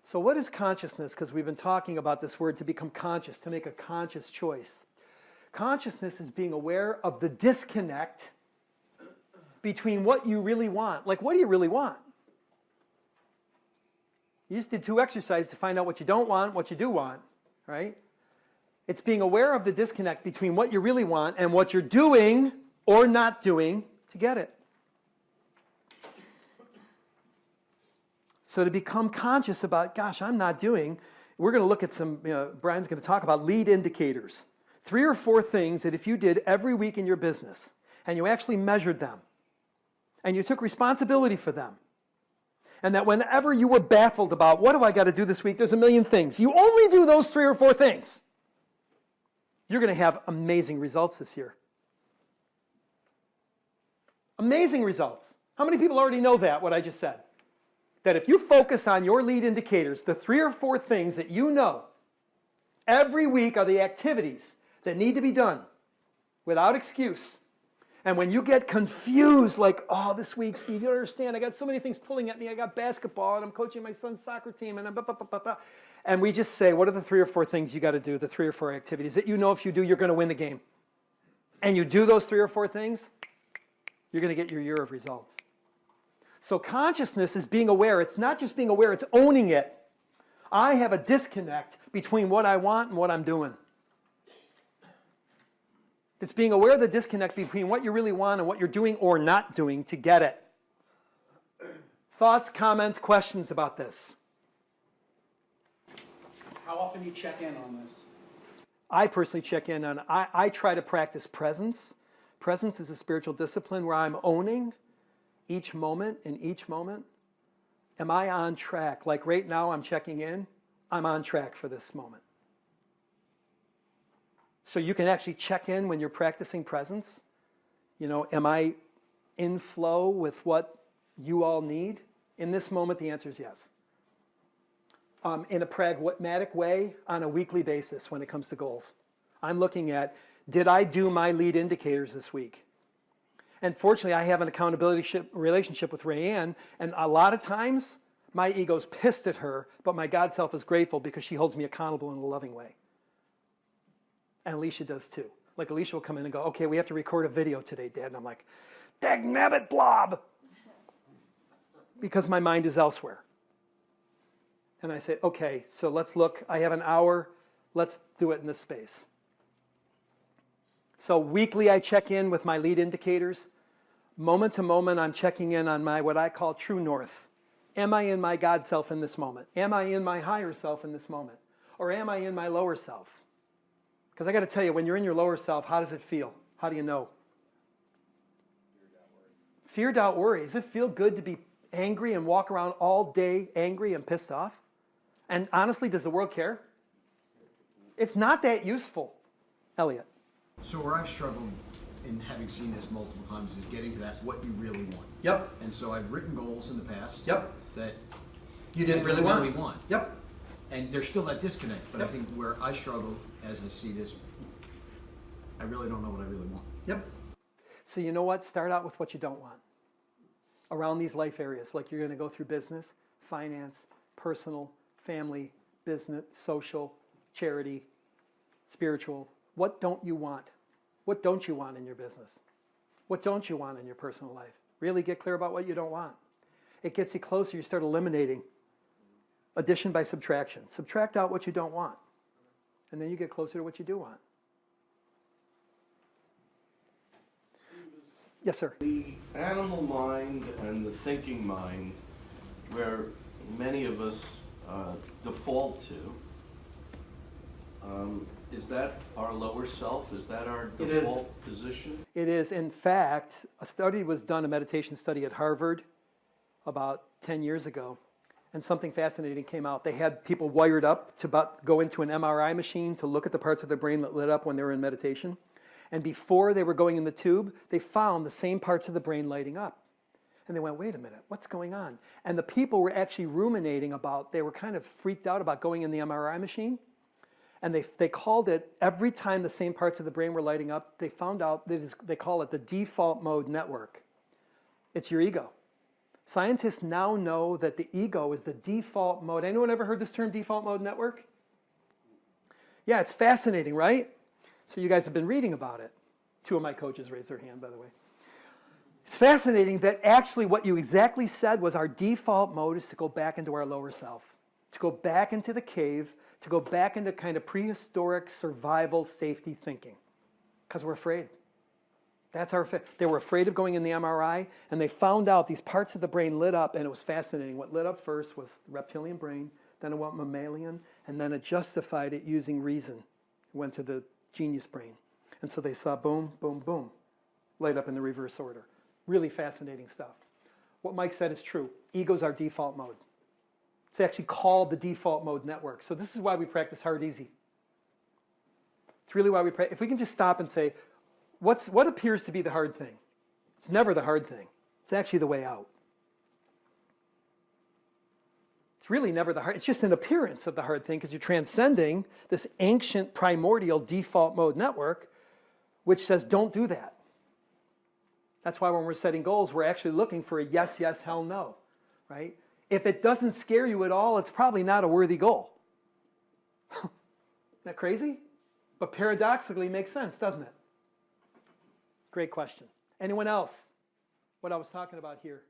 So what is consciousness? Because we've been talking about this word, to become conscious, to make a conscious choice. Consciousness is being aware of the disconnect between what you really want. Like, what do you really want? You just did 2 exercises to find out what you don't want, what you do want, right? It's being aware of the disconnect between what you really want and what you're doing or not doing to get it. So to become conscious about, gosh, I'm not doing, we're going to look at some, Brian's going to talk about lead indicators. 3 or 4 things that if you did every week in your business and you actually measured them and you took responsibility for them, and that whenever you were baffled about, what do I got to do this week? There's a million things. You only do those 3 or 4 things. You're going to have amazing results this year. Amazing results. How many people already know that, what I just said? That if you focus on your lead indicators, the 3 or 4 things that you know every week are the activities that need to be done without excuse. And when you get confused, like, oh, this week, Steve, you don't understand, I got so many things pulling at me. I got basketball, and I'm coaching my son's soccer team, and and we just say, what are the 3 or 4 things you got to do, the 3 or 4 activities that you know if you do, you're going to win the game. And you do those 3 or 4 things, you're going to get your year of results. So consciousness is being aware. It's not just being aware, it's owning it. I have a disconnect between what I want and what I'm doing. It's being aware of the disconnect between what you really want and what you're doing or not doing to get it. Thoughts, comments, questions about this? How often do you check in on this? I personally check in on, I try to practice presence. Presence is a spiritual discipline where I'm owning each moment. In each moment, am I on track? Like right now I'm checking in, I'm on track for this moment. So you can actually check in when you're practicing presence. You know, am I in flow with what you all need? In this moment, the answer is yes. In a pragmatic way, on a weekly basis when it comes to goals. I'm looking at, did I do my lead indicators this week? And fortunately, I have an accountability relationship with Rayanne, and a lot of times, my ego's pissed at her, but my God self is grateful because she holds me accountable in a loving way. And Alicia does too. Like Alicia will come in and go, okay, we have to record a video today, Dad. And I'm like, dagnabbit blob! Because my mind is elsewhere. And I say, okay, so let's look. I have an hour. Let's do it in this space. So weekly I check in with my lead indicators. Moment to moment I'm checking in on my what I call true north. Am I in my God self in this moment? Am I in my higher self in this moment? Or am I in my lower self? Because I got to tell you, when you're in your lower self, how does it feel? How do you know? Fear, doubt, worry. Fear, doubt, worry. Does it feel good to be angry and walk around all day angry and pissed off? And honestly, does the world care? It's not that useful. Elliot. So where I've struggled in having seen this multiple times is getting to that what you really want. Yep. And so I've written goals in the past. Yep. That You didn't really want. Yep. And there's still that disconnect, but I think where I struggle as I see this, I really don't know what I really want. Yep. So you know what? Start out with what you don't want. Around these life areas, like you're going to go through business, finance, personal, family, business, social, charity, spiritual. What don't you want? What don't you want in your business? What don't you want in your personal life? Really get clear about what you don't want. It gets you closer. You start eliminating. Addition by subtraction. Subtract out what you don't want. And then you get closer to what you do want. Yes, sir. The animal mind and the thinking mind, where many of us default to, is that our lower self? Is that our default position? It is. In fact, a study was done, a meditation study at Harvard about 10 years ago. And something fascinating came out. They had people wired up to go into an MRI machine to look at the parts of their brain that lit up when they were in meditation. And before they were going in the tube, they found the same parts of the brain lighting up. And they went, wait a minute, what's going on? And the people were actually ruminating about, they were kind of freaked out about going in the MRI machine. And they called it, every time the same parts of the brain were lighting up, they found out that they call it the default mode network. It's your ego. Scientists now know that the ego is the default mode. Anyone ever heard this term, default mode network? Yeah, it's fascinating, right? So you guys have been reading about it. 2 of my coaches raised their hand, by the way. It's fascinating that actually what you exactly said was our default mode is to go back into our lower self, to go back into the cave, to go back into kind of prehistoric survival safety thinking, because we're afraid. That's our they were afraid of going in the MRI, and they found out these parts of the brain lit up, and it was fascinating. What lit up first was the reptilian brain, then it went mammalian, and then it justified it using reason. It went to the genius brain. And so they saw boom, boom, boom, light up in the reverse order. Really fascinating stuff. What Mike said is true. Ego's our default mode. It's actually called the default mode network. So this is why we practice hard easy. It's really why we practice. If we can just stop and say, what appears to be the hard thing? It's never the hard thing. It's actually the way out. It's really never the hard. It's just an appearance of the hard thing because you're transcending this ancient primordial default mode network, which says don't do that. That's why when we're setting goals, we're actually looking for a yes, yes, hell no, right? If it doesn't scare you at all, it's probably not a worthy goal. Isn't that crazy? But paradoxically makes sense, doesn't it? Great question. Anyone else? What I was talking about here?